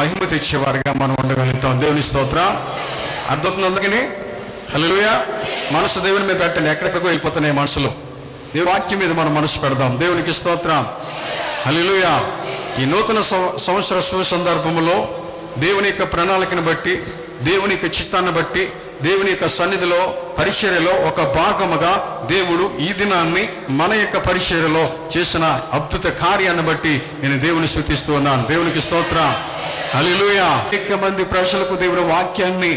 మహిమ తెచ్చేవారుగా మనం ఉండగలుగుతాం. దేవుని స్తోత్రం. అర్థమవుతుంది అందరికీ? హల్లెలూయా. మనసు దేవుని మీద పెట్టండి. ఎక్కడెక్కడికో వెళ్ళిపోతున్నాయి మనసులో. దేవుని వాక్యం మీద మనం మనసు పెడదాం. దేవునికి స్తోత్రం. హల్లెలూయా. ఈ నూతన సంవత్సర శుభ సందర్భంలో దేవుని యొక్క ప్రణాళికను బట్టి, దేవుని యొక్క చిత్తాన్ని బట్టి, దేవుని యొక్క సన్నిధిలో పరిచర్యలో ఒక భాగముగా దేవుడు ఈ దినాన్ని మన యొక్క పరిచర్యలో చేసిన అద్భుత కార్యాన్ని బట్టి నేను దేవుని స్తుతిస్తూ ఉన్నాను. దేవునికి స్తోత్రం. హల్లెలూయా. అనేక మంది ప్రజలకు దేవుని వాక్యాన్ని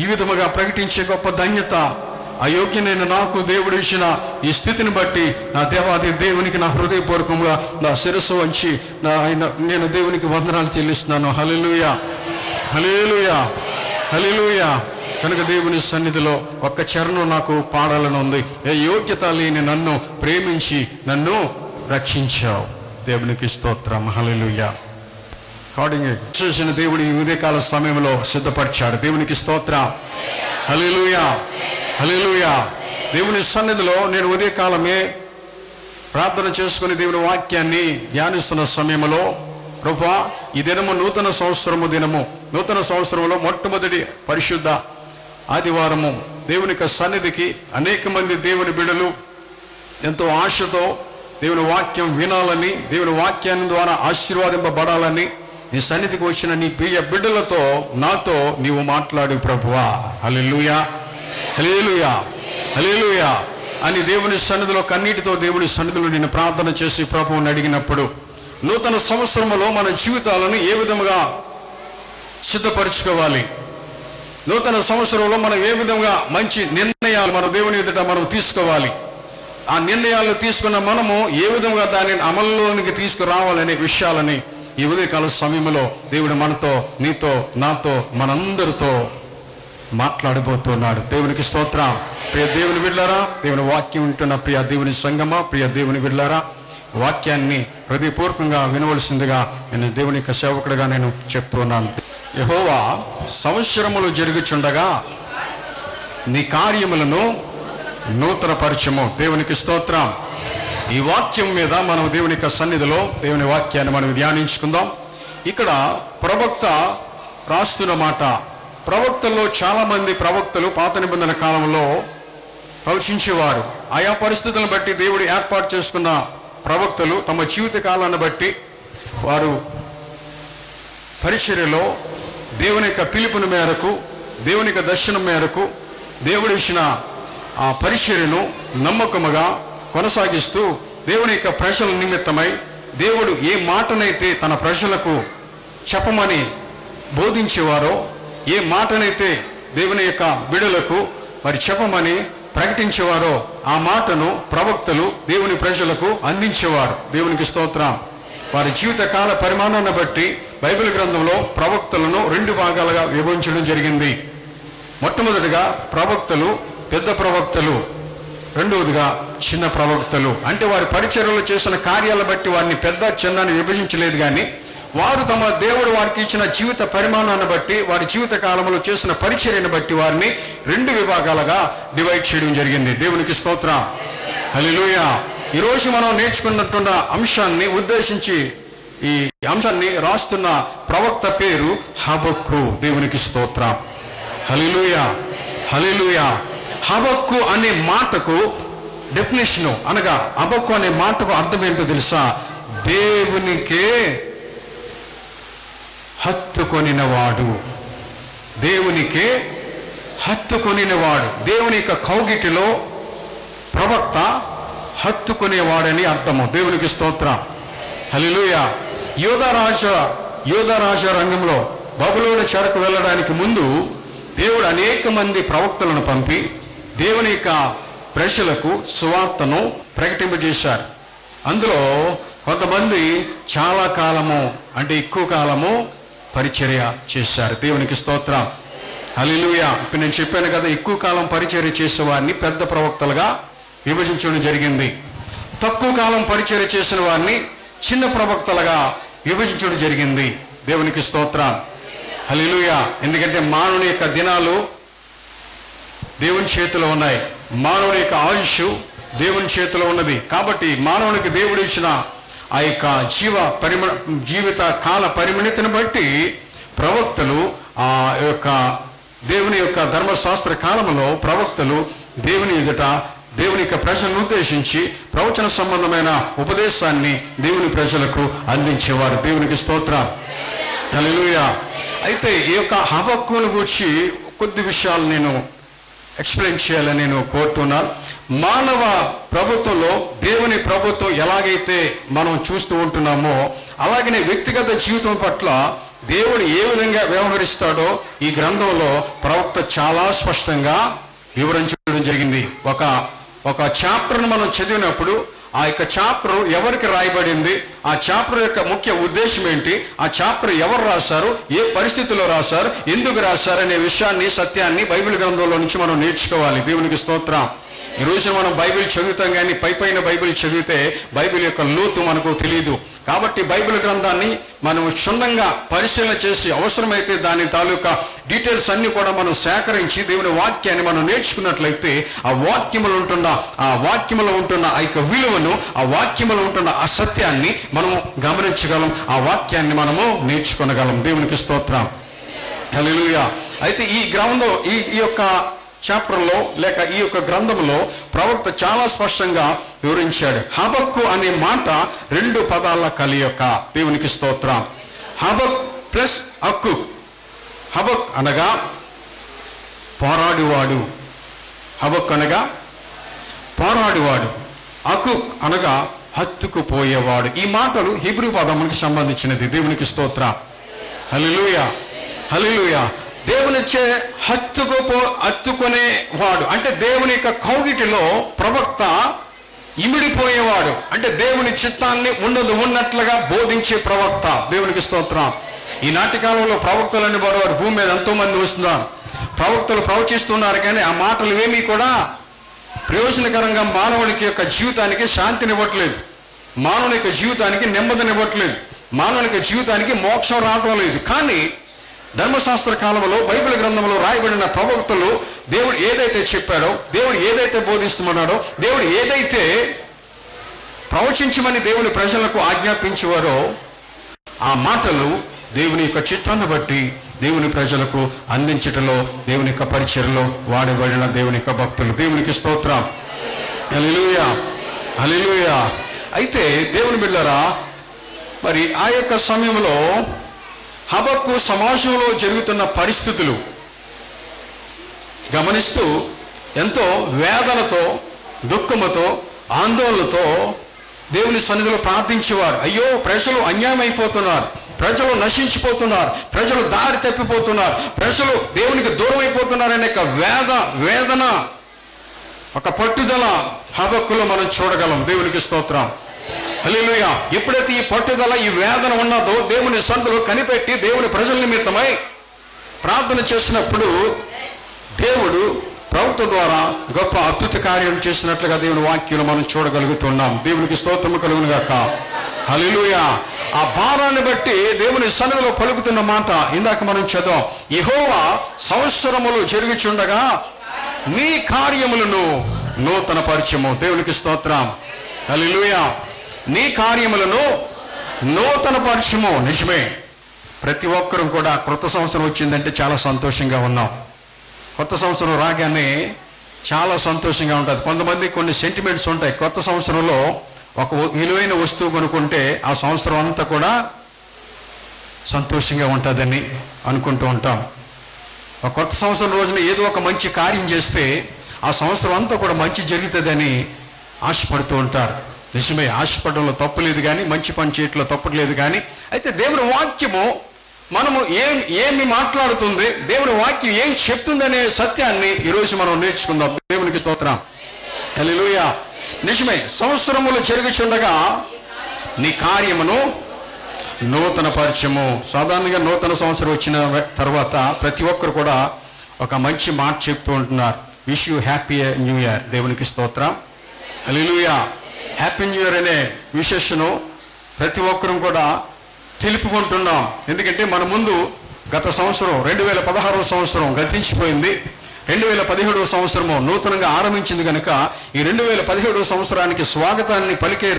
ఈ విధముగా ప్రకటించే గొప్ప ధన్యత అయోగ్యనైన నాకు దేవుడు ఇచ్చిన ఈ స్థితిని బట్టి నా దేవాది దేవునికి నా హృదయపూర్వకంగా నా శిరస్సు వంచి నేను దేవునికి వందనాలు చెల్లిస్తున్నాను. హల్లెలూయా, హల్లెలూయా, హల్లెలూయా. కనుక దేవుని సన్నిధిలో ఒక్క చరణం నాకు పాడాలని ఉంది. ఏ యోగ్యత లేని నన్ను ప్రేమించి నన్ను రక్షించావు. దేవునికి స్తోత్రం. హల్లెలూయా. చేసిన దేవుడు ఈ ఉదయకాల సమయంలో సిద్ధపరిచాడు. దేవునికి స్తోత్రం. హల్లెలూయా, హల్లెలూయా. దేవుని సన్నిధిలో నేను ఉదయకాలమే ప్రార్థన చేసుకుని దేవుని వాక్యాన్ని ధ్యానిస్తున్న సమయంలో, ప్రభువా, ఈ దినము నూతన సంవత్సరము దినము, నూతన సంవత్సరంలో మొట్టమొదటి పరిశుద్ధ ఆదివారము దేవుని యొక్క సన్నిధికి అనేక మంది దేవుని బిడ్డలు ఎంతో ఆశతో దేవుని వాక్యం వినాలని, దేవుని వాక్యాన్ని ద్వారా ఆశీర్వాదింపబడాలని నీ సన్నిధికి వచ్చిన నీ ప్రియ బిడ్డలతో నాతో నీవు మాట్లాడు ప్రభువా. హల్లెలూయా, హల్లెలూయా, హల్లెలూయా అని దేవుని సన్నిధిలో కన్నీటితో దేవుని సన్నిధిలో నేను ప్రార్థన చేసి ప్రభువుని అడిగినప్పుడు, నూతన సంవత్సరంలో మన జీవితాలను ఏ విధంగా సిద్ధపరచుకోవాలి, నూతన సంవత్సరంలో మనం ఏ విధంగా మంచి నిర్ణయాలు మన దేవుని ఎదుట మనం తీసుకోవాలి, ఆ నిర్ణయాలు తీసుకున్న మనము ఏ విధంగా దానిని అమల్లోనికి తీసుకురావాలనే విషయాలని ఈ ఉదయకాల సమయంలో దేవుడు మనతో, నీతో, నాతో, మనందరితో మాట్లాడబోతున్నాడు. దేవునికి స్తోత్రం. ప్రియ దేవుని బిడ్డలారా, దేవుని వాక్యం వింటున్న ప్రియ దేవుని సంగమా, ప్రియ దేవుని బిడ్డలారా, వాక్యాన్ని హృదయపూర్వకంగా వినవలసిందిగా నేను దేవుని యొక్క సేవకుడిగా నేను చెప్తున్నాను. యెహోవా, సంవత్సరములు జరుగుచుండగా నీ కార్యములను నూతన పరిచయము. దేవునికి స్తోత్రం. ఈ వాక్యం మీద మనం దేవుని యొక్క సన్నిధిలో దేవుని వాక్యాన్ని మనం ధ్యానించుకుందాం. ఇక్కడ ప్రవక్త రాస్తున్న మాట, ప్రవక్తల్లో చాలా మంది ప్రవక్తలు పాత నిబంధన కాలంలో ప్రవచించేవారు. ఆయా పరిస్థితులను బట్టి దేవుడు ఏర్పాటు చేసుకున్న ప్రవక్తలు తమ జీవిత కాలాన్ని బట్టి వారు పరిచర్యలో దేవుని యొక్క పిలుపుని మేరకు, దేవుని యొక్క దర్శనం మేరకు దేవుడు ఇచ్చిన ఆ పరిచర్యను నమ్మకముగా కొనసాగిస్తూ దేవుని యొక్క ప్రజల నిమిత్తమై దేవుడు ఏ మాటనైతే తన ప్రజలకు చెప్పమని బోధించేవారో, ఏ మాటనైతే దేవుని యొక్క బిడ్డలకు మరి చెప్పమని ప్రకటించేవారో ఆ మాటను ప్రవక్తలు దేవుని ప్రజలకు అందించేవారు. దేవునికి స్తోత్రం. వారి జీవితకాల పరిమాణాన్ని బట్టి బైబిల్ గ్రంథంలో ప్రవక్తలను 2 భాగాలుగా విభజించడం జరిగింది. మొట్టమొదటిగా ప్రవక్తలు, పెద్ద ప్రవక్తలు, రెండవదిగా చిన్న ప్రవక్తలు. అంటే వారి పరిచర్యలు చేసిన కార్యాలను బట్టి వారిని పెద్ద చిన్న అని విభజించలేదు, కానీ వారు తమ దేవుడు వారికి ఇచ్చిన జీవిత పరిమాణాన్ని బట్టి, వారి జీవిత కాలంలో చేసిన పరిచర్యను బట్టి వారిని 2 విభాగాలుగా డివైడ్ చేయడం జరిగింది. దేవునికి స్తోత్రం. హల్లెలూయా. ఈరోజు మనం నేర్చుకున్నట్టున్న అంశాన్ని ఉద్దేశించి ఈ అంశాన్ని రాస్తున్న ప్రవక్త పేరు హబక్కు. దేవునికి స్తోత్రం. హల్లెలూయా, హల్లెలూయా. హబక్కు అనే మాటకు డెఫినేషను, అనగా హబక్కు అనే మాటకు అర్థం ఏంటో తెలుసా? దేవునికే హత్తుకొనినవాడు. దేవునికే హత్తుకొనినవాడు. దేవుని యొక్క కౌగిటిలో ప్రవక్త హత్తుకునేవాడని అర్థము. దేవునికి స్తోత్రం. హల్లెలూయా. యోధరాజ రంగంలో బబులోను చెరకు వెళ్ళడానికి ముందు దేవుడు అనేక మంది ప్రవక్తలను పంపి దేవుని యొక్క ప్రజలకు సువార్తను ప్రకటింపజేశారు. అందులో కొంతమంది చాలా కాలము, అంటే ఎక్కువ కాలము పరిచర్య చేశారు. దేవునికి స్తోత్రం. హల్లెలూయా. ఇప్పుడు నేను చెప్పాను కదా, ఎక్కువ కాలం పరిచర్య చేసేవారిని పెద్ద ప్రవక్తలుగా విభజించడం జరిగింది. తక్కువ కాలం పరిచర్య చేసిన వారిని చిన్న ప్రవక్తలుగా విభజించడం జరిగింది. దేవునికి స్తోత్రం. హల్లెలూయా. ఎందుకంటే మానవుని యొక్క దినాలు దేవుని చేతిలో ఉన్నాయి, మానవుని యొక్క ఆయుష్ దేవుని చేతిలో ఉన్నది. కాబట్టి మానవునికి దేవుడు ఇచ్చిన ఆ యొక్క జీవిత కాల పరిమితిని బట్టి ప్రవక్తలు ఆ యొక్క దేవుని యొక్క ధర్మశాస్త్ర కాలంలో ప్రవక్తలు దేవుని ఎదుట దేవుని యొక్క ప్రజలను ఉద్దేశించి ప్రవచన సంబంధమైన ఉపదేశాన్ని దేవుని ప్రజలకు అందించేవారు. దేవునికి స్తోత్రం, హల్లెలూయా. అయితే ఈ యొక్క హబక్కూను గూర్చి కొద్ది విషయాలు నేను ఎక్స్ప్లెయిన్ చేయాలని నేను కోరుతున్నాను. మానవ ప్రభుత్వంలో దేవుని ప్రభుత్వం ఎలాగైతే మనం చూస్తూ ఉంటున్నామో అలాగనే వ్యక్తిగత జీవితం పట్ల దేవుడు ఏ విధంగా వ్యవహరిస్తాడో ఈ గ్రంథంలో ప్రవక్త చాలా స్పష్టంగా వివరించడం జరిగింది. ఒక చాప్టర్ను మనం చదివినప్పుడు ఆ యొక్క చాప్టర్ ఎవరికి రాయబడింది, ఆ చాప్టర్ యొక్క ముఖ్య ఉద్దేశం ఏంటి, ఆ చాప్టర్ ఎవరు రాశారు, ఏ పరిస్థితుల్లో రాశారు, ఎందుకు రాశారు అనే విషయాన్ని, సత్యాన్ని బైబిల్ గ్రంథంలో నుంచి మనం నేర్చుకోవాలి. దేవునికి స్తోత్రం. ఈ రోజు మనం బైబిల్ చదువుతాం కానీ పైన బైబిల్ చదివితే బైబిల్ యొక్క లోతు మనకు తెలియదు. కాబట్టి బైబిల్ గ్రంథాన్ని మనం క్షుణ్ణంగా పరిశీలన చేసి అవసరమైతే దాని తాలూకా డీటెయిల్స్ అన్ని కూడా మనం సేకరించి దేవుని వాక్యాన్ని మనం నేర్చుకున్నట్లయితే ఆ వాక్యములో ఉంటున్న ఆ యొక్క విలువను, ఆ వాక్యములో ఉంటున్న ఆ సత్యాన్ని మనము గమనించగలం, ఆ వాక్యాన్ని మనము నేర్చుకొనగలం. దేవునికి స్తోత్రం, హల్లెలూయా. అయితే ఈ గ్రంథంలో ఈ యొక్క చాప్టర్లో లేక ఈ యొక్క గ్రంథంలో ప్రవక్త చాలా స్పష్టంగా వివరించాడు. హబక్కు అనే మాట 2 పదాల కలియొక. దేవునికి స్తోత్రం. హబక్ ప్లస్ అక్కు. హబక్ అనగా పోరాడువాడు, హబక్ అనగా పోరాడువాడు, అకుక్ అనగా హత్తుకుపోయేవాడు. ఈ మాటలు హీబ్రూ పదమునికి సంబంధించినది. దేవునికి స్తోత్రం, హల్లెలూయా, హల్లెలూయా. దేవునిచ్చే హత్తుకునేవాడు అంటే దేవుని యొక్క కౌగిటిలో ప్రవక్త ఇమిడిపోయేవాడు, అంటే దేవుని చిత్తాన్ని ఉన్నట్లుగా బోధించే ప్రవక్త. దేవునికి స్తోత్రం. ఈనాటి కాలంలో ప్రవక్తలని బరోవారు భూమి మీద ఎంతో మంది వస్తున్నారు. ప్రవక్తలు ప్రవచిస్తున్నారు కానీ ఆ మాటలు ఏమీ కూడా ప్రయోజనకరంగా మానవునికి యొక్క జీవితానికి శాంతినివ్వట్లేదు, మానవుని యొక్క జీవితానికి నెమ్మదినివ్వట్లేదు, మానవుని యొక్క జీవితానికి మోక్షం రావటం లేదు. కానీ ధర్మశాస్త్ర కాలంలో బైబిల్ గ్రంథంలో రాయబడిన ప్రవక్తలు దేవుడు ఏదైతే చెప్పాడో, దేవుడు ఏదైతే బోధిస్తున్నాడో, దేవుడు ఏదైతే ప్రవచించమని దేవుని ప్రజలకు ఆజ్ఞాపించేవారో ఆ మాటలు దేవుని యొక్క చిత్తాన్ని బట్టి దేవుని ప్రజలకు అందించటంలో, దేవుని యొక్క పరిచర్యలో వాడబడిన దేవుని యొక్క భక్తులు. దేవునికి స్తోత్రం, హల్లెలూయా, హల్లెలూయా. అయితే దేవుని బిడ్డలారా, మరి ఆ యొక్క సమయంలో హబక్కు సమాజంలో జరుగుతున్న పరిస్థితులు గమనిస్తూ ఎంతో వేదనతో, దుఃఖముతో, ఆందోళనతో దేవుని సన్నిధిలో ప్రార్థించేవారు. అయ్యో, ప్రజలు అన్యాయం అయిపోతున్నారు, ప్రజలు నశించిపోతున్నారు, ప్రజలు దారి తప్పిపోతున్నారు, ప్రజలు దేవునికి దూరం అయిపోతున్నారనే వేదన, ఒక పట్టుదల హబక్కులో మనం చూడగలం. దేవునికి స్తోత్రం, హల్లెలూయా. ఎప్పుడైతే ఈ పట్టుదల, ఈ వేదన ఉన్నదో దేవుని సన్నిధిలో కనిపెట్టి దేవుని ప్రజల నిమిత్తమై ప్రార్థన చేసినప్పుడు దేవుడు ప్రవక్త ద్వారా గొప్ప అద్భుత కార్యం చేసినట్లుగా దేవుని వాక్యంలో మనం చూడగలుగుతున్నాం. దేవునికి స్తోత్రము కలుగును గాక, హల్లెలూయా. ఆ భారాన్ని బట్టి దేవుని సన్నిధిలో పలుకుతున్న మాట ఇందాక మనం చదువు, యెహోవా సంవత్సరములు జరుగుచుండగా నీ కార్యములను నూతన పరిచయము. దేవునికి స్తోత్రం, హల్లెలూయా. నీ కార్యములను నూతన పరిచయము. నిజమే, ప్రతి ఒక్కరూ కూడా కొత్త సంవత్సరం వచ్చిందంటే చాలా సంతోషంగా ఉన్నాం. కొత్త సంవత్సరం రాగానే చాలా సంతోషంగా ఉంటుంది. కొంతమంది కొన్ని సెంటిమెంట్స్ ఉంటాయి. కొత్త సంవత్సరంలో ఒక విలువైన వస్తువు కొనుక్కుంటే ఆ సంవత్సరం అంతా కూడా సంతోషంగా ఉంటుందని అనుకుంటూ ఉంటాం. ఒక కొత్త సంవత్సరం రోజున ఏదో ఒక మంచి కార్యం చేస్తే ఆ సంవత్సరం అంతా కూడా మంచి జరుగుతుందని ఆశపడుతూ ఉంటారు. నిజమే, ఆశపడంలో తప్పులేదు కానీ, మంచి పని చేయట్లో తప్పట్లేదు కానీ. అయితే దేవుని వాక్యము మనము ఏమి మాట్లాడుతుంది, దేవుని వాక్యం ఏం చెప్తుందనే సత్యాన్ని ఈరోజు మనం నేర్చుకుందాం. దేవునికి స్తోత్రం, హల్లెలూయా. నిజమే, సంవత్సరములు జరుగుచుండగా నీ కార్యమును నూతన పరిచయము. సాధారణంగా నూతన సంవత్సరం వచ్చిన తర్వాత ప్రతి ఒక్కరు కూడా ఒక మంచి మాట చెప్తూ ఉంటున్నారు, wish you happy new year. దేవునికి స్తోత్రం, హల్లెలూయా. హ్యాపీ న్యూ ఇయర్ అనే విశేషను ప్రతి ఒక్కరూ కూడా తెలుపుకుంటున్నాం. ఎందుకంటే మన ముందు గత సంవత్సరం 2016 సంవత్సరం గతించిపోయింది. 2017 సంవత్సరము నూతనంగా ఆరంభించింది కనుక ఈ 2017 సంవత్సరానికి స్వాగతాన్ని పలికే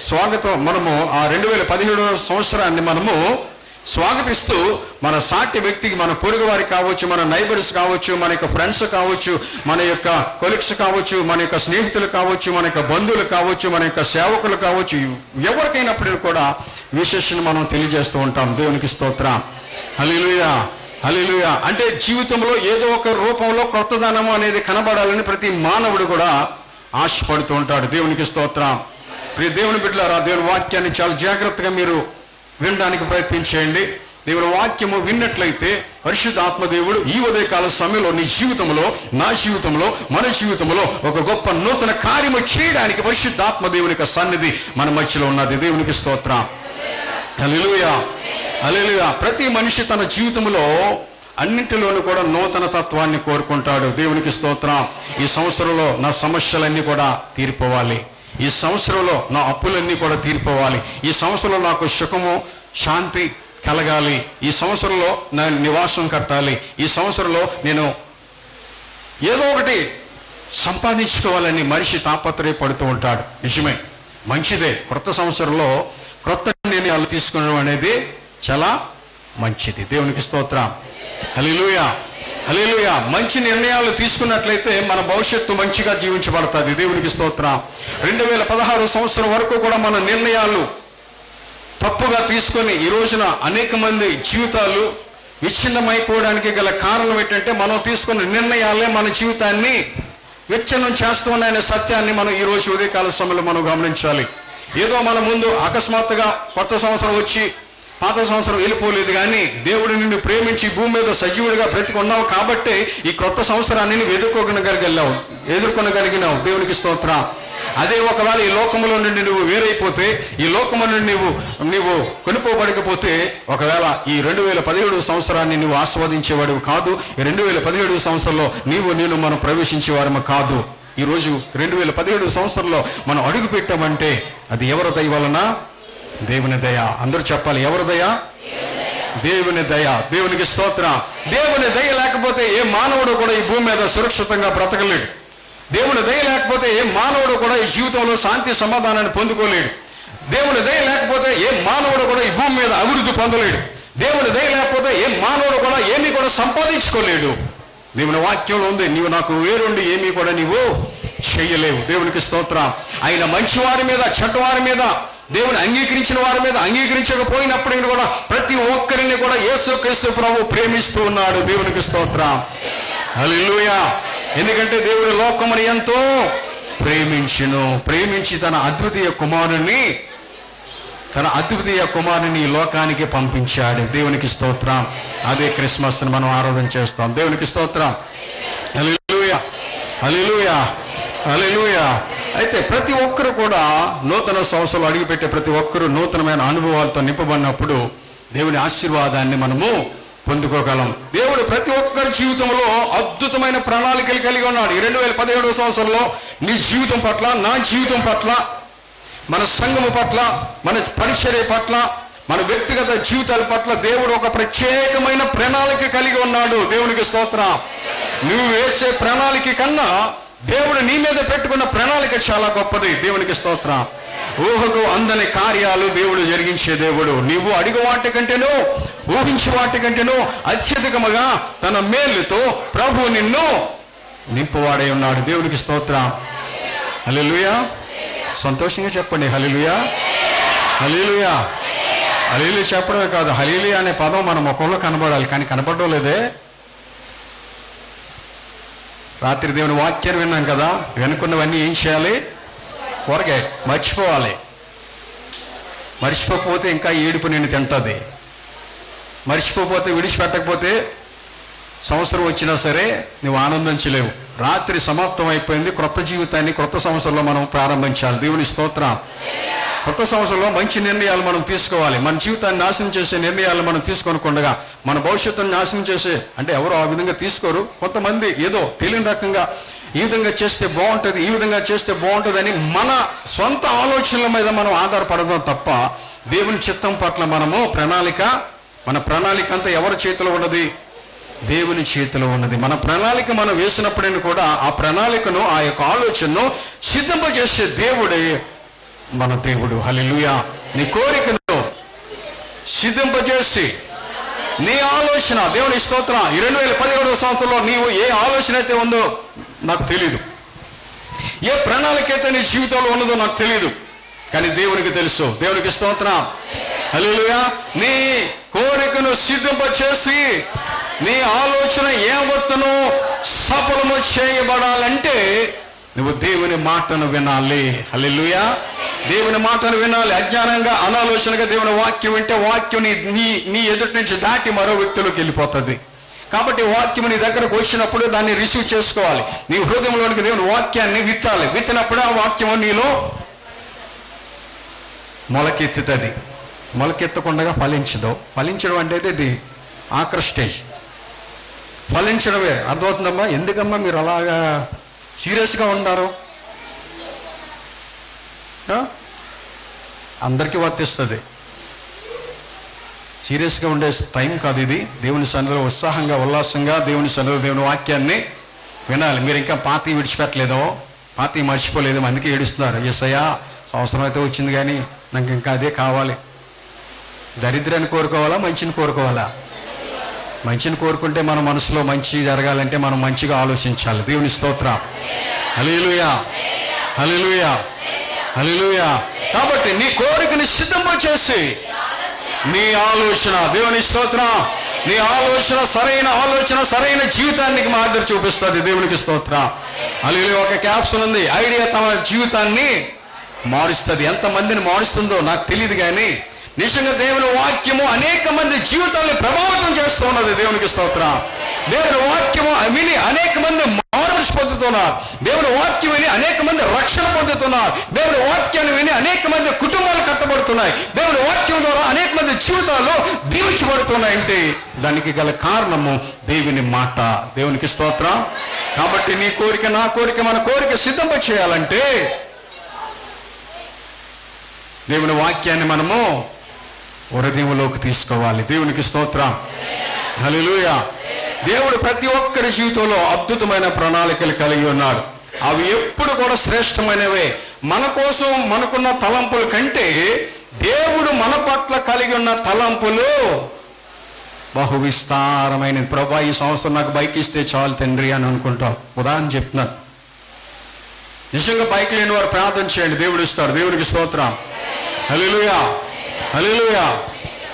స్వాగతం మనము ఆ 2017 సంవత్సరాన్ని మనము స్వాగతిస్తూ మన సాటి వ్యక్తికి, మన పొరుగు వారికి కావచ్చు, మన నైబర్స్ కావచ్చు, మన యొక్క ఫ్రెండ్స్ కావచ్చు, మన యొక్క కొలీగ్స్ కావచ్చు, మన యొక్క స్నేహితులు కావచ్చు, మన యొక్క బంధువులు కావచ్చు, మన యొక్క సేవకులు కావచ్చు, ఎవరికైనప్పటికీ కూడా విశేషణ మనం తెలియజేస్తూ ఉంటాం. దేవునికి స్తోత్రం. హల్లెలూయా, హల్లెలూయా. అంటే జీవితంలో ఏదో ఒక రూపంలో కొత్తదనము అనేది కనబడాలని ప్రతి మానవుడు కూడా ఆశపడుతూ ఉంటాడు. దేవునికి స్తోత్రం. ప్రియ దేవుని బిడ్డలారా, దేవుని వాక్యాన్ని చాలా జాగ్రత్తగా మీరు వినడానికి ప్రయత్నించేయండి. దేవుని వాక్యము విన్నట్లయితే పరిశుద్ధ ఆత్మదేవుడు ఈ ఉదయకాల సమయంలో నీ జీవితంలో, నా జీవితంలో, మన జీవితంలో ఒక గొప్ప నూతన కార్యము చేయడానికి పరిశుద్ధ ఆత్మదేవుని యొక్క సన్నిధి మన మధ్యలో ఉన్నది. దేవునికి స్తోత్రం. హల్లెలూయా, హల్లెలూయా. ప్రతి మనిషి తన జీవితంలో అన్నింటిలోనూ కూడా నూతన తత్వాన్ని కోరుకుంటాడు. దేవునికి స్తోత్రం. ఈ సంవత్సరంలో నా సమస్యలన్నీ కూడా తీరిపోవాలి, ఈ సంవత్సరంలో నా అప్పులన్నీ కూడా తీరిపోవాలి, ఈ సంవత్సరంలో నాకు సుఖము శాంతి కలగాలి, ఈ సంవత్సరంలో నా నివాసం కట్టాలి, ఈ సంవత్సరంలో నేను ఏదో ఒకటి సంపాదించుకోవాలని మనిషి తాపత్రయపడుతూ ఉంటాడు. నిజమే, మంచిదే. కొత్త సంవత్సరంలో కొత్త నిర్ణయాలు తీసుకోవడం అనేది చాలా మంచిది. దేవునికి స్తోత్రం. హల్లెలూయా, హల్లెలూయా. మంచి నిర్ణయాలు తీసుకున్నట్లయితే మన భవిష్యత్తు మంచిగా జీవించబడుతుంది. దేవునికి స్తోత్రం. 2016 సంవత్సరం వరకు కూడా మన నిర్ణయాలు తప్పుగా తీసుకొని ఈ రోజున అనేక మంది జీవితాలు విచ్ఛిన్నమైపోవడానికి గల కారణం ఏంటంటే మనం తీసుకున్న నిర్ణయాలే మన జీవితాన్ని విచ్ఛిన్నం చేస్తున్నాయనే సత్యాన్ని మనం ఈ రోజు ఉదయకాల సమయంలో మనం గమనించాలి. ఏదో మన ముందు అకస్మాత్తుగా కొత్త సంవత్సరం వచ్చి పాత సంవత్సరం వెళ్ళిపోలేదు, కానీ దేవుడు నిన్ను ప్రేమించి భూమి మీద సజీవుడిగా బ్రతికున్నావు కాబట్టి ఈ కొత్త సంవత్సరాన్ని నువ్వు ఎదుర్కొనగలిగినావు. దేవునికి స్తోత్రం. అదే ఒకవేళ ఈ లోకంలో నుండి నువ్వు వేరైపోతే, ఈ లోకము నుండి నువ్వు కొనుక్కోబడకపోతే, ఒకవేళ ఈ 2017 సంవత్సరాన్ని నువ్వు ఆస్వాదించేవాడు కాదు. ఈ 2017 సంవత్సరంలో నేను మనం ప్రవేశించేవారము కాదు. ఈరోజు 2017 సంవత్సరంలో మనం అడుగు పెట్టామంటే అది ఎవరి దయ వలన? దేవుని దయ. అందరూ చెప్పాలి, ఎవరి దయ? దేవుని దయ. దేవునికి స్తోత్రం. దేవుని దయ లేకపోతే ఏ మానవుడు కూడా ఈ భూమి మీద సురక్షితంగా బ్రతకలేడు. దేవుని దయ లేకపోతే ఏ మానవుడు కూడా ఈ జీవితంలో శాంతి సమాధానాన్ని పొందుకోలేడు. దేవుని దయ లేకపోతే ఏ మానవుడు కూడా ఈ భూమి మీద అభివృద్ధి పొందలేడు. దేవుని దయ లేకపోతే ఏ మానవుడు కూడా ఏమీ కూడా సంపాదించుకోలేడు. దేవుని వాక్యంలో ఉంది, నీవు నాకు వేరుండి ఏమీ కూడా నీవు చేయలేవు. దేవునికి స్తోత్రం. ఆయన మంచి వారి మీద, చెడ్డవారి మీద, దేవుని అంగీకరించిన వారి మీద, అంగీకరించకపోయినప్పటికీ కూడా ప్రతి ఒక్కరిని కూడా యేసుక్రీస్తు ప్రభువు ప్రేమిస్తూ ఉన్నాడు. దేవునికి స్తోత్రం. హల్లెలూయా. ఎందుకంటే దేవుడు లోకమును ఎంతో ప్రేమించి తన అద్వితీయ కుమారుని ఈ లోకానికి పంపించాడు. దేవునికి స్తోత్రం. అదే క్రిస్మస్ మనం ఆరాధన చేస్తాం. దేవునికి స్తోత్రం. హల్లెలూయా, హల్లెలూయా, హల్లెలూయా. అయితే ప్రతి ఒక్కరు కూడా నూతన సంవత్సరాలు అడుగుపెట్టే ప్రతి ఒక్కరూ నూతనమైన అనుభవాలతో నింపబడినప్పుడు దేవుని ఆశీర్వాదాన్ని మనము పొందుకోగలం. దేవుడు ప్రతి ఒక్కరి జీవితంలో అద్భుతమైన ప్రణాళికలు కలిగి ఉన్నాడు. ఈ 2017 సంవత్సరంలో నీ జీవితం పట్ల, నా జీవితం పట్ల, మన సంఘము పట్ల, మన పరిచర్య పట్ల, మన వ్యక్తిగత జీవితాల పట్ల దేవుడు ఒక ప్రత్యేకమైన ప్రణాళిక కలిగి ఉన్నాడు. దేవునికి స్తోత్రం. నువ్వు వేసే ప్రణాళిక కన్నా దేవుడు నీ మీద పెట్టుకున్న ప్రణాళిక చాలా గొప్పది. దేవునికి స్తోత్రం. ఊహకు అందని కార్యాలు దేవుడు జరిగించే దేవుడు. నీవు అడిగే వాటి కంటేనో, ఊహించే వాటి కంటేనో అత్యధికముగా తన మేలుతో ప్రభు నిన్ను నింపువాడై ఉన్నాడు. దేవునికి స్తోత్రం. హల్లెలూయా. సంతోషంగా చెప్పండి, హల్లెలూయా, హల్లెలూయా. హల్లెలూయా చెప్పడమే కాదు, హల్లెలూయా అనే పదం మన ముఖంలో కనబడాలి, కానీ కనపడడం లేదే. రాత్రి దేవుని వాక్యాన్ని విన్నాం కదా, వెనుకున్నవన్నీ ఏం చేయాలి? త్వరగా మర్చిపోవాలి. మర్చిపోకపోతే ఇంకా ఏడుపు నిన్ను తింటుంది. మర్చిపోతే, విడిచిపెట్టకపోతే సంవత్సరం వచ్చినా సరే నువ్వు ఆనందించలేవు. రాత్రి సమాప్తం అయిపోయింది. క్రొత్త జీవితాన్ని క్రొత్త సంవత్సరంలో మనం ప్రారంభించాలి. దేవుని స్తోత్రం. కొత్త సంవత్సరంలో మంచి నిర్ణయాలు మనం తీసుకోవాలి. మన జీవితాన్ని నాశనం చేసే నిర్ణయాలు మనం తీసుకోనకుండా మన భవిష్యత్తును నాశనం చేసే, అంటే ఎవరు ఆ విధంగా తీసుకోరు. కొంతమంది ఏదో తెలియని రకంగా ఈ విధంగా చేస్తే బాగుంటుంది, ఈ విధంగా చేస్తే బాగుంటుంది అని మన సొంత ఆలోచనల మీద మనం ఆధారపడదాం తప్ప దేవుని చిత్తం పట్ల మనము మన ప్రణాళిక అంతా ఎవరి చేతిలో ఉన్నది? దేవుని చేతిలో ఉన్నది. మన ప్రణాళిక మనం వేసినప్పుడైనా కూడా ఆ ప్రణాళికను, ఆ యొక్క ఆలోచనను సిద్ధింపజేసే దేవుడే మన దేవుడు. హల్లెలూయా. నీ కోరికను సిద్ధింపజేసి నీ ఆలోచన, దేవుని స్తోత్రం, 2017వ సంవత్సరంలో నీవు ఏ ఆలోచన అయితే ఉందో నాకు తెలియదు, ఏ ప్రణాళిక అయితే నీ జీవితంలో ఉన్నదో నాకు తెలియదు, కానీ దేవునికి తెలుసు. దేవునికి స్తోత్రం. హల్లెలూయా. నీ కోరికను సిద్ధింపచేసి నీ ఆలోచన యావత్తును సఫలము చేయబడాలంటే నువ్వు దేవుని మాటను వినాలి. హల్లెలూయా. దేవుని మాటను వినాలి. అజ్ఞానంగా, అనాలోచనగా దేవుని వాక్యం వింటే వాక్యం నీ ఎదుటి నుంచి దాటి మరో వ్యక్తులకు వెళ్ళిపోతుంది. కాబట్టి వాక్యం నీ దగ్గరకు వచ్చినప్పుడు దాన్ని రిసీవ్ చేసుకోవాలి. నీ హృదయంలోనికి దేవుని వాక్యాన్ని విత్తాలి. విత్తినప్పుడు ఆ వాక్యము నీలో మొలకెత్తుతుంది. మొలకెత్తకుండా ఫలించదు. ఫలించడం అంటే ఇది ఆఖరి స్టేజ్. ఫలించడమే. అర్థమవుతుందమ్మా? ఎందుకమ్మా మీరు అలాగా సీరియస్గా ఉన్నారు? అందరికీ వర్తిస్తుంది. సీరియస్గా ఉండే టైం కాదు ఇది. దేవుని సన్నిధిలో ఉత్సాహంగా, ఉల్లాసంగా దేవుని సన్నిధిలో దేవుని వాక్యాన్ని వినాలి. మీరు ఇంకా పాతి విడిచిపెట్టలేదో, పాతి మర్చిపోలేదు, అందుకే ఏడుస్తున్నారు. యేసయ్యా సంవత్సరం అయితే వచ్చింది కానీ నాకు ఇంకా అదే కావాలి. దరిద్రాన్ని కోరుకోవాలా, మంచిని కోరుకోవాలా? మంచిని కోరుకుంటే మన మనసులో మంచి జరగాలంటే మనం మంచిగా ఆలోచించాలి. దేవుని స్తోత్రం. హల్లెలూయా, హల్లెలూయా, హల్లెలూయా. కాబట్టి నీ కోరికని సిద్ధంపచేసి నీ ఆలోచన, దేవుని స్తోత్రం, నీ ఆలోచన సరైన ఆలోచన సరైన జీవితానికి మాదిరి చూపిస్తుంది. దేవునికి స్తోత్రం. హల్లెలూయా. ఒక క్యాప్సూల్ ఉంది, ఐడియా తమ జీవితాన్ని మారుస్తుంది. ఎంతమందిని మారుస్తుందో నాకు తెలియదు, కానీ నిజంగా దేవుని వాక్యము అనేక మంది జీవితాలను ప్రభావితం చేస్తూ ఉన్నది. దేవునికి స్తోత్రం. దేవుని వాక్యము విని అనేక మంది మారుమనసు పొందుతున్నారు. దేవుని వాక్యం విని అనేక మంది రక్షణ పొందుతున్నారు. దేవుని వాక్యాన్ని విని అనేక మంది కుటుంబాలు కట్టబడుతున్నాయి. దేవుని వాక్యం ద్వారా అనేక మంది జీవితాలు దీవించబడుతున్నాయంటే దానికి గల కారణము దేవుని మాట. దేవునికి స్తోత్రం. కాబట్టి నీ కోరిక, నా కోరిక, మన కోరిక సిద్ధంప చేయాలంటే దేవుని వాక్యాన్ని మనము హృదయంలోకి తీసుకోవాలి. దేవునికి స్తోత్రం. హల్లెలూయా. దేవుడు ప్రతి ఒక్కరి జీవితంలో అద్భుతమైన ప్రణాళికలు కలిగి ఉన్నాడు. అవి ఎప్పుడు కూడా శ్రేష్టమైనవే. మన కోసం మనకున్న తలంపుల కంటే దేవుడు మన పట్ల కలిగి ఉన్న తలంపులు బహు విస్తారమైనది. ప్రభా ఈ సంవత్సరం నాకు బైక్ ఇస్తే చాలు తండ్రి అని అనుకుంటాం. ఉదాహరణ చెప్తున్నాను. నిజంగా బైక్ లేని వారు ప్రార్థన చేయండి, దేవుడు ఇస్తాడు. దేవునికి స్తోత్రం. హల్లెలూయా, హల్లెలూయా,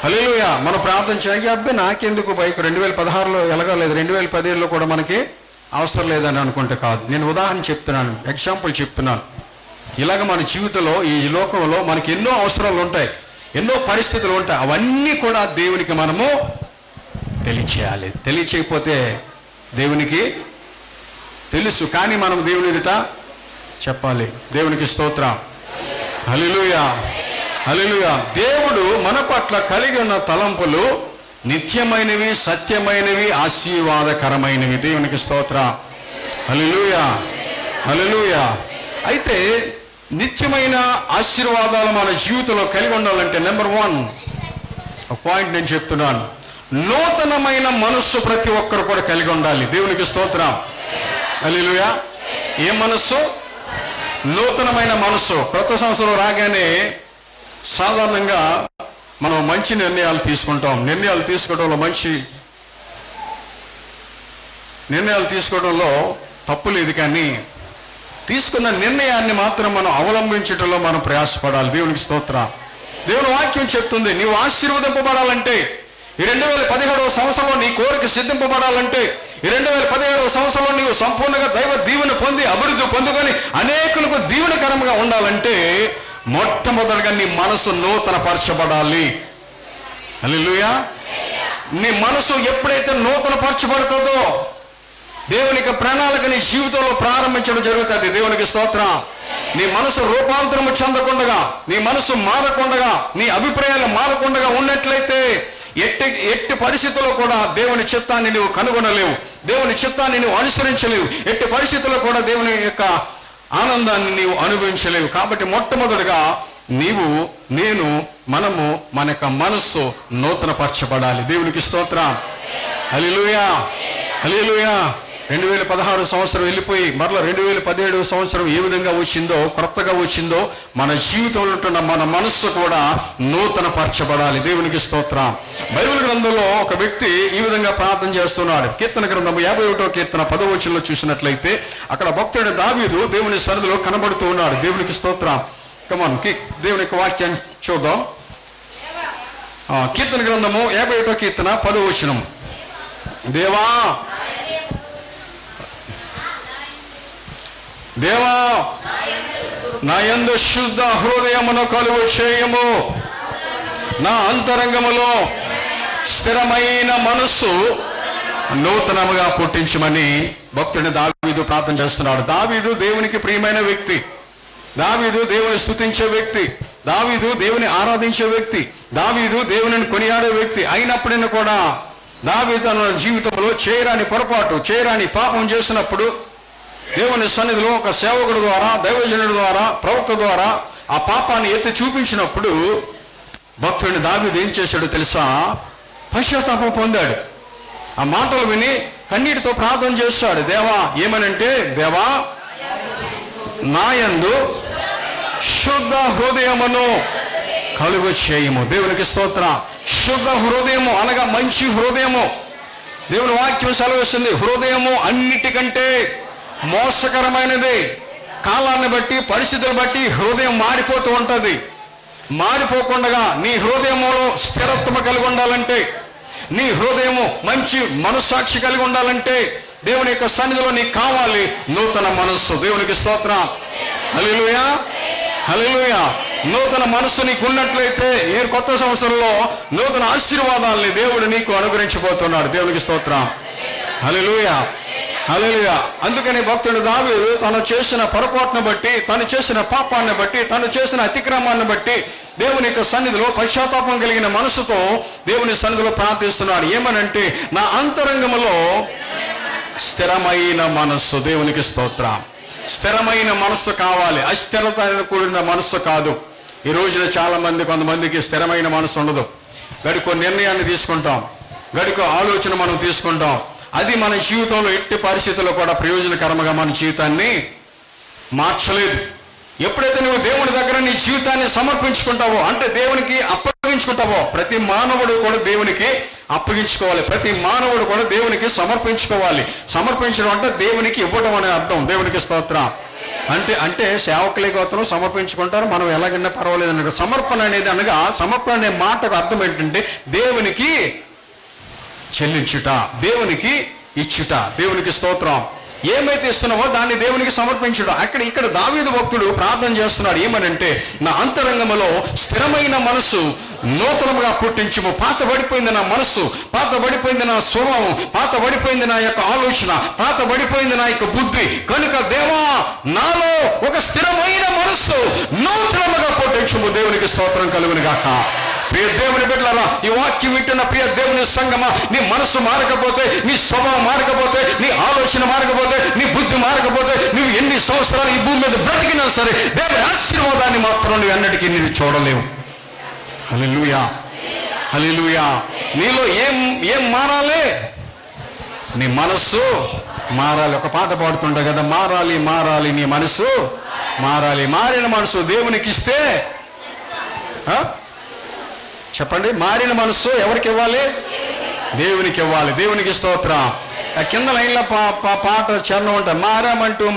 హల్లెలూయా. మనం ప్రార్థన చేయాలి. అబ్బాయి నాకెందుకు బైక్ 2016లో ఎలాగలేదు, 2017లో కూడా మనకి అవసరం లేదని అనుకుంటే కాదు. నేను ఉదాహరణ చెప్తున్నాను, ఎగ్జాంపుల్ చెప్తున్నాను. ఇలాగ మన జీవితంలో, ఈ లోకంలో మనకి ఎన్నో అవసరాలు ఉంటాయి, ఎన్నో పరిస్థితులు ఉంటాయి. అవన్నీ కూడా దేవునికి మనము తెలియచేయాలి. తెలియచేయకపోతే దేవునికి తెలుసు, కానీ మనం దేవుని ఎదుట చెప్పాలి. దేవునికి స్తోత్రం. హల్లెలూయా, హల్లెలూయా. దేవుడు మన పట్ల కలిగి ఉన్న తలంపులు నిత్యమైనవి, సత్యమైనవి, ఆశీర్వాదకరమైనవి. దేవునికి స్తోత్రం. హల్లెలూయా, హల్లెలూయా. అయితే నిత్యమైన ఆశీర్వాదాలు మన జీవితంలో కలిగి ఉండాలంటే నెంబర్ 1 ఒక పాయింట్ నేను చెప్తున్నాను. నూతనమైన మనస్సు ప్రతి ఒక్కరు కూడా కలిగి ఉండాలి. దేవునికి స్తోత్రం. హల్లెలూయా. ఏ మనస్సు? నూతనమైన మనస్సు. కొత్త సంవత్సరం రాగానే సాధారణంగా మనం మంచి నిర్ణయాలు తీసుకుంటాం. నిర్ణయాలు తీసుకోవడంలో తప్పు లేదు, కానీ తీసుకున్న నిర్ణయాన్ని మాత్రం మనం అవలంబించడంలో మనం ప్రయాసపడాలి. దేవునికి స్తోత్రం. దేవుని వాక్యం చెప్తుంది, నీవు ఆశీర్వదింపబడాలంటే, ఈ 2017వ సంవత్సరంలో నీ కోరిక సిద్ధింపబడాలంటే, ఈ 2017వ సంవత్సరంలో నీవు సంపూర్ణంగా దైవ దీవెన పొంది అభివృద్ధి పొందుకొని అనేకులకు దీవెనకరంగా ఉండాలంటే మొట్టమొదటిగా నీ మనసు నూతన పరచబడాలి. హల్లెలూయా. నీ మనసు ఎప్పుడైతే నూతన పరచబడుతుందో దేవునికి ప్రణాళిక నీ జీవితంలో ప్రారంభించడం జరుగుతుంది. దేవునికి స్తోత్రం. నీ మనసు రూపాంతరము చెందకుండా, నీ మనసు మారకుండా, నీ అభిప్రాయాలు మారకుండా ఉన్నట్లయితే ఎట్టి పరిస్థితుల్లో కూడా దేవుని చిత్తాన్ని నువ్వు కనుగొనలేవు, దేవుని చిత్తాన్ని నువ్వు అనుసరించలేవు, ఎట్టి పరిస్థితుల్లో కూడా దేవుని యొక్క ఆనందాన్ని నీవు అనుభవించలేవు. కాబట్టి మొట్టమొదటిగా మనము మన యొక్క మనస్సు నూతన పరచబడాలి. దేవునికి స్తోత్రం. హల్లెలూయా, హల్లెలూయా. 2016 సంవత్సరం వెళ్ళిపోయి మరలా 2017 సంవత్సరం ఏ విధంగా వచ్చిందో, కొత్తగా వచ్చిందో, మన జీవితంలో ఉంటున్న మన మనస్సు కూడా నూతన పరచబడాలి. దేవునికి స్తోత్రం. బైబిల్ గ్రంథంలో ఒక వ్యక్తి ఈ విధంగా ప్రార్థన చేస్తున్నాడు. కీర్తన గ్రంథం 51వ కీర్తన 10వ వచనంలో చూసినట్లయితే అక్కడ భక్తుడు దావీదు దేవుని సన్నిధిలో కనబడుతూ ఉన్నాడు. దేవునికి స్తోత్రం. కమాన్, దేవునికి వాక్యాన్ని చూద్దాం. కీర్తన గ్రంథము 51వ కీర్తన 10వ వచనం. దేవా దేవా నా యందు శుద్ధ హృదయమును కలుగు చేయము, నా అంతరంగములో స్థిరమైన మనస్సు నూతనముగా పుట్టించమని భక్తుడిని దావీదు ప్రార్థన చేస్తున్నాడు. దావీదు దేవునికి ప్రియమైన వ్యక్తి, దావీదు దేవుని స్తుతించే వ్యక్తి, దావీదు దేవుని ఆరాధించే వ్యక్తి, దావీదు దేవుని కొనియాడే వ్యక్తి. అయినప్పటికీ కూడా దావీదు తన జీవితంలో చేయరాని పొరపాటు, చేయరాని పాపం చేసినప్పుడు దేవుని సన్నిధిలో ఒక సేవకుడు ద్వారా, దైవజనుడి ద్వారా, ప్రవక్త ద్వారా ఆ పాపాన్ని ఎత్తి చూపించినప్పుడు భక్తుడిని దావీదు ఏం చేశాడో తెలుసా? పశ్చాత్తాపం పొందాడు. ఆ మాటలు విని కన్నీటితో ప్రార్థన చేస్తాడు. దేవా ఏమనంటే, దేవా నా యందు శుద్ధ హృదయమును కలుగు చేయము. దేవునికి స్తోత్రం. శుద్ధ హృదయము అనగా మంచి హృదయము. దేవుని వాక్యం సెలవిస్తుంది, హృదయము అన్నిటికంటే మోసకరమైనది. కాలాన్ని బట్టి, పరిస్థితులు బట్టి హృదయం మారిపోతూ ఉంటుంది. మారిపోకుండా నీ హృదయంలో స్థిరత్వం కలిగి ఉండాలంటే, నీ హృదయము మంచి మనస్సాక్షి కలిగి ఉండాలంటే దేవుని యొక్క సన్నిధిలో నీకు కావాలి నూతన మనస్సు. దేవునికి స్తోత్రం. హల్లెలూయా, హల్లెలూయా. నూతన మనస్సు నీకు ఉన్నట్లయితే ఈ కొత్త సంవత్సరంలో నూతన ఆశీర్వాదాలని దేవుడు నీకు అనుగ్రహించబోతున్నాడు. దేవునికి స్తోత్రం. హల్లెలూయా, హల్లెలూయా. అందుకని భక్తుడు దావీదు తను చేసిన పొరపాటును బట్టి, తను చేసిన పాపాన్ని బట్టి, తను చేసిన అతిక్రమాన్ని బట్టి దేవుని యొక్క సన్నిధిలో పశ్చాత్తాపం కలిగిన మనసుతో దేవుని సన్నిధిలో ప్రార్థిస్తున్నాడు. ఏమనంటే, నా అంతరంగములో స్థిరమైన మనస్సు. దేవునికి స్తోత్రం. స్థిరమైన మనస్సు కావాలి, అస్థిరత కూడిన మనస్సు కాదు. ఈ రోజున చాలా మంది, కొంతమందికి స్థిరమైన మనస్సు ఉండదు. గడికో నిర్ణయాన్ని తీసుకుంటాం, గడికో ఆలోచన మనం తీసుకుంటాం. అది మన జీవితంలో ఎట్టి పరిస్థితుల్లో కూడా ప్రయోజనకరంగా మన జీవితాన్ని మార్చలేదు. ఎప్పుడైతే నువ్వు దేవుని దగ్గర నీ జీవితాన్ని సమర్పించుకుంటావో, అంటే దేవునికి అప్పగించుకుంటావో, ప్రతి మానవుడు కూడా దేవునికి అప్పగించుకోవాలి, ప్రతి మానవుడు కూడా దేవునికి సమర్పించుకోవాలి. సమర్పించడం అంటే దేవునికి ఇవ్వడం అనే అర్థం. దేవునికి స్తోత్రం. అంటే సేవకులే గోత్రం సమర్పించుకుంటారు, మనం ఎలాగైనా పర్వాలేదు అనగా సమర్పణ అనేది, అనగా సమర్పణ అనే మాటకు అర్థం ఏంటంటే దేవునికి చెల్లించుట, దేవునికి ఇచ్చుట. దేవునికి స్తోత్రం. ఏమైతే ఇస్తున్నామో దాన్ని దేవునికి సమర్పించుట. ఇక్కడ దావీదు భక్తుడు ప్రార్థన చేస్తున్నాడు. ఏమనంటే, నా అంతరంగములో స్థిరమైన మనస్సు నూతనంగా పుట్టించుము. పాత పడిపోయింది నా మనస్సు, పాత పడిపోయింది నా స్వభావం, పాత పడిపోయింది నా యొక్క ఆలోచన, పాత పడిపోయింది నా యొక్క బుద్ధి. కనుక దేవా నాలో ఒక స్థిరమైన మనస్సు నూతనముగా పుట్టించుము. దేవునికి స్తోత్రం కలుగును గాక. ప్రియ దేవుని బిడ్డలారా, ఈ వాక్యం వింటున్న ప్రియ దేవుని సంగమా, నీ మనసు మారకపోతే, నీ స్వభావం మారకపోతే, నీ ఆలోచన మారకపోతే, నీ బుద్ధి మారకపోతే, నువ్వు ఎన్ని సంవత్సరాలు ఈ భూమి మీద బ్రతికినా సరే దేవుని ఆశీర్వాదాన్ని మాత్రం నువ్వు ఎన్నటికీ నేను చూడలేవు. హల్లెలూయా, హల్లెలూయా. నీలో ఏం మారాలి? నీ మనస్సు మారాలి. ఒక పాట పాడుతుంటా కదా, మారాలి మారాలి నీ మనసు మారాలి. మారిన మనసు దేవునికి ఇస్తే, చెప్పండి, మారిన మనస్సు ఎవరికి ఇవ్వాలి? దేవునికి ఇవ్వాలి. దేవునికి స్తోత్రం. ఆ కింద లైన్లో పాట చరణం ఉంటాయి,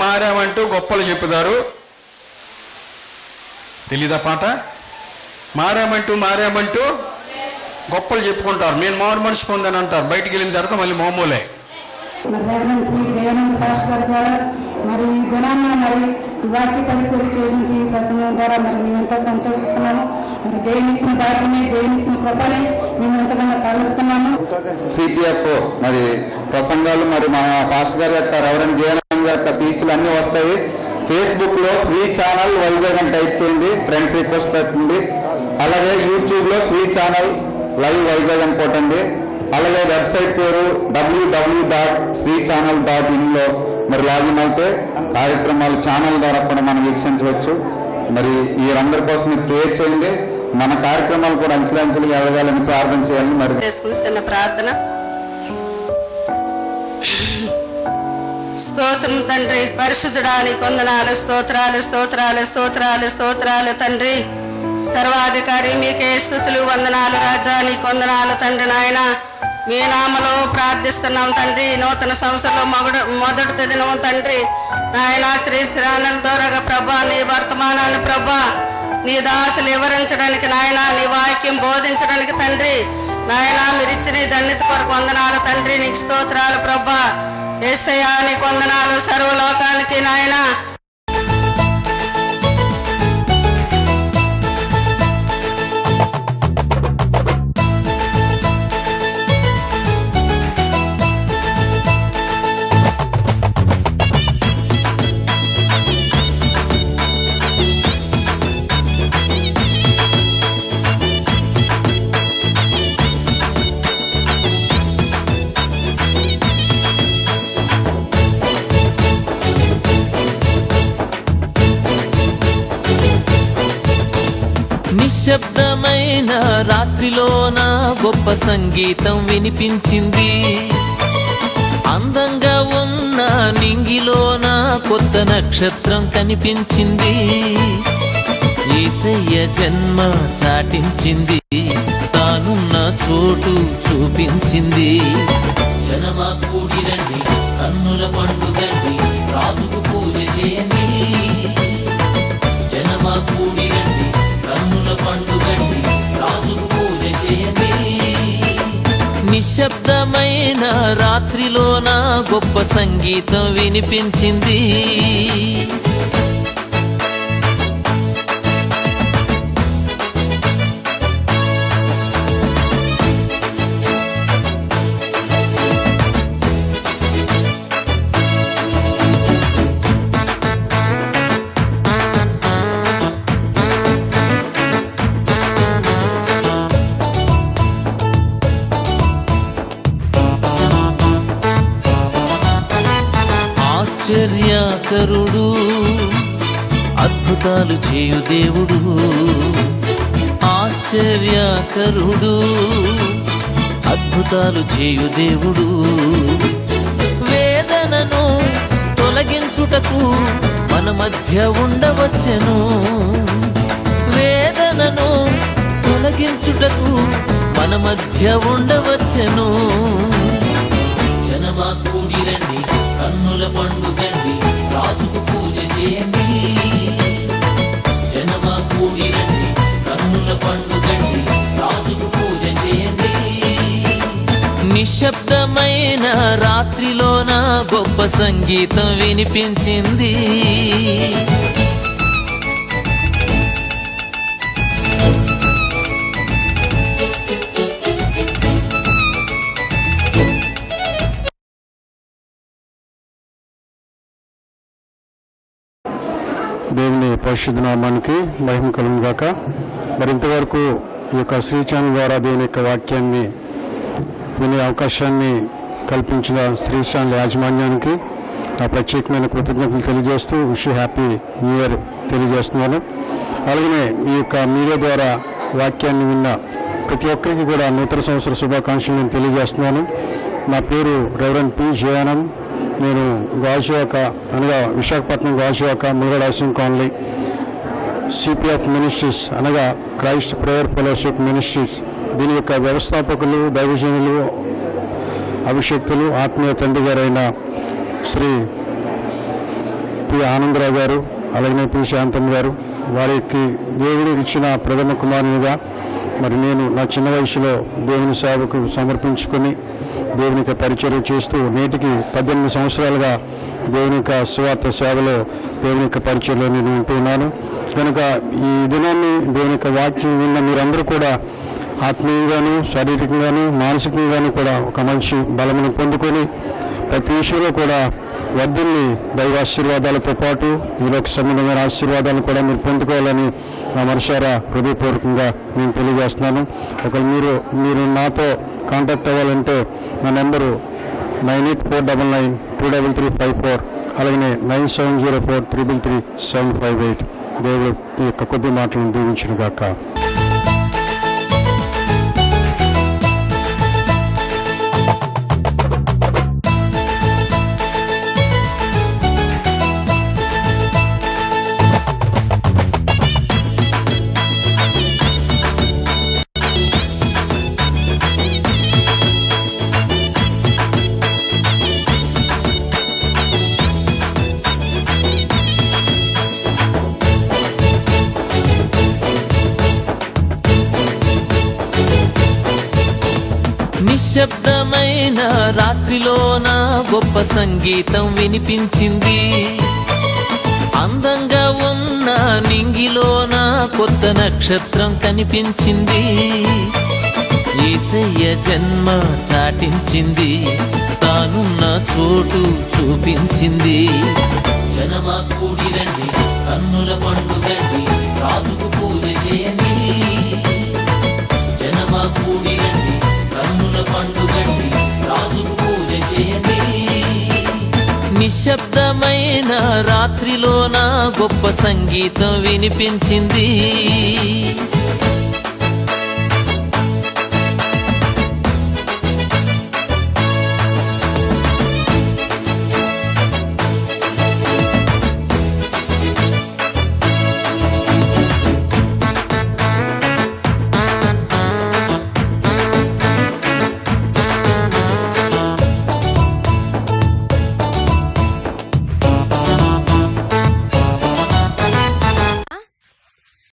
మారామంటూ గొప్పలు చెప్పుతారు. తెలీదా పాట? మారామంటూ గొప్పలు చెప్పుకుంటారు. నేను మారు మనసు పొందని అంటారు, బయటికి వెళ్ళిన తర్వాత మళ్ళీ మామూలే. మరి ఈ దినాన్ని మరి వాక్య పరిచయం చేయడానికి ప్రసంగం ద్వారా మరి మేమెంతో సంతోషిస్తున్నాము. మరి దేవుని ఇచ్చిన భాగ్యమే, దేవుని ఇచ్చిన కృపని మేము ఎంతగానో తరలిస్తున్నాము. సిపిఎఫ్ మరి ప్రసంగాలు, మరి మా పాస్టర్ గారి యొక్క రెవరెండ్ జయరామ్ గారి యొక్క స్పీచ్లు అన్నీ వస్తాయి. ఫేస్బుక్ లో శ్రీ ఛానల్ వైజాగ్ అని టైప్ చేయండి, ఫ్రెండ్స్ రిక్వెస్ట్ పెట్టండి. అలాగే యూట్యూబ్ లో శ్రీ ఛానల్ లైవ్ వైజాగ్ అని కొట్టండి. అలాగే వెబ్సైట్ పేరు www.sreechannel.in లో మరి లాగిన్ అయితే కార్యక్రమాలు ఛానల్ ద్వారా కూడా మనం వీక్షించవచ్చు. మరి వీరందరి కోసం ప్రేయర్ చేయండి. మన కార్యక్రమాలు కూడా అంచెలంచెలుగా ఎదగాలని ప్రార్థన చేయాలని మరి చిన్న ప్రార్థన. స్తోత్రం తండ్రి. పరిశుద్ధుడా నీకు వందనాలు. స్తోత్రాలు స్తోత్రాలు స్తోత్రాలు స్తోత్రాలు తండ్రి. సర్వాధికారి మీకే స్తుతులు వందనాలు రాజా. నీకు వందనాలు తండ్రి. నాయన మీ నామలో ప్రార్థిస్తున్నాం తండ్రి. నూతన సంవత్సరంలో మొదటి దినం తండ్రి నాయన శ్రీ శ్రాణుల ద్వారా ప్రభా నీ వర్తమానాన్ని ప్రభా నీ దాసులు వివరించడానికి నాయన నీ వాక్యం బోధించడానికి తండ్రి నాయన మీరు ఇచ్చిన ధన్యత కొరకు వందనాలు తండ్రి. నీకు స్తోత్రాలు ప్రభా. యేసయ్యా నీకు వందనాలు. సర్వలోకానికి నాయన నిశ్శబ్దమైన రాత్రిలోన గొప్ప సంగీతం వినిపించింది. అందంగా ఉన్న నింగిలోన కొత్త నక్షత్రం కనిపించింది. యేసయ్య జన్మ చాటించింది. తానున్న చోటు చూపించింది. జనమా కూడి రండి, కన్నుల పండుగండి, రాజుకు పూజ చేయండి. జనమా కూడి రండి, కన్నుల పండుగండి, రాజుకు పూజ చేయండి. నిశ్శబ్దమైన రాత్రిలోన గొప్ప సంగీతం వినిపించింది. ఆశ్చర్యకరుడు, అద్భుతాలు చేయు దేవుడు. ఆశ్చర్యకరుడు, అద్భుతాలు చేయు దేవుడు. వేదనను తొలగించుటకు మన మధ్య ఉండవచ్చెను. వేదనను తొలగించుటకు మన మధ్య ఉండవచ్చెను. జనమా కూడి రండి, కన్నుల పండుగండి, రాజుకు పూజ చేయండి. జనమా కూడి రండి, కన్నుల పండుగండి, రాజుకు పూజ చేయండి. నిశ్శబ్దమైన రాత్రిలోన గొప్ప సంగీతం వినిపించింది. దేవుని పరిశుద్ధ నామానికి మహిమ కలుగును గాక. మరి ఇంతవరకు ఈ యొక్క శ్రీ ఛానల్ ద్వారా దేవుని యొక్క వాక్యాన్ని వినే అవకాశాన్ని కల్పించిన శ్రీ ఛానల్ యాజమాన్యానికి ఆ ప్రత్యేకమైన కృతజ్ఞతలు తెలియజేస్తూ హ్యాపీ న్యూ ఇయర్ తెలియజేస్తున్నాను. అలాగనే ఈ యొక్క మీడియా ద్వారా వాక్యాన్ని విన్న ప్రతి ఒక్కరికి కూడా నూతన సంవత్సర శుభాకాంక్షలు నేను తెలియజేస్తున్నాను. నా పేరు రెవరెండ్ పి జయానంద్. నేను గాజువాక అనగా విశాఖపట్నం గాజువాక మురుగడ హౌసింగ్ కాలనీ సిపిఎఫ్ మినిస్ట్రీస్ అనగా క్రైస్ట్ ప్రేయర్ ఫెలోషిప్ మినిస్ట్రీస్ దీని యొక్క వ్యవస్థాపకులు, దైవజనులు, అభిషేక్తులు, ఆత్మీయ తండ్రి గారైన శ్రీ పి ఆనందరావు గారు, అలాగే పి శాంతమ్మ గారు, వారికి దేవుడు ఇచ్చిన ప్రథమ కుమారునిగా మరి నేను నా చిన్న వయసులో దేవుని సేవకు సమర్పించుకొని దేవుని యొక్క పరిచర్య చేస్తూ నేటికి 18 సంవత్సరాలుగా దేవుని యొక్క సువార్త సేవలో దేవుని యొక్క పరిచర్యలో నేను ఉంటున్నాను. కనుక ఈ దినాన్ని దేవుని యొక్క వాక్యం విన్న మీరందరూ కూడా ఆత్మీయంగాను, శారీరకంగాను, మానసికంగాను కూడా ఒక మంచి బలమును పొందుకొని ప్రతి విషయంలో కూడా వర్ధిల్లి దైవాశీర్వాదాలతో పాటు ఈలోక సంబంధమైన ఆశీర్వాదాలను కూడా మీరు పొందుకోవాలని నా మనసారా హృదయపూర్వకంగా నేను తెలియజేస్తున్నాను. ఒకవేళ మీరు నాతో కాంటాక్ట్ అవ్వాలంటే నా నెంబరు 9849923354, అలాగే 9704333758. దేవుడు ఈ యొక్క కొద్ది మాటలను దీవించును గాక. నిశ్శబ్దమైన రాత్రిలోన గొప్ప సంగీతం వినిపించింది. అందంగా ఉన్న నింగిలోన కొత్త నక్షత్రం కనిపించింది. యేసయ్య జన్మ చాటించింది, తానున్న చోటు చూపించింది. జనమా కూడి రండి, కన్నుల పండుగండి, రాజుకు పూజ చేయండి. జనమా కూడి రండి, కన్నుల పండుగండి, రాజుకు పూజ చేయండి. నిశ్శబ్దమైన రాత్రిలోన గొప్ప సంగీతం వినిపించింది.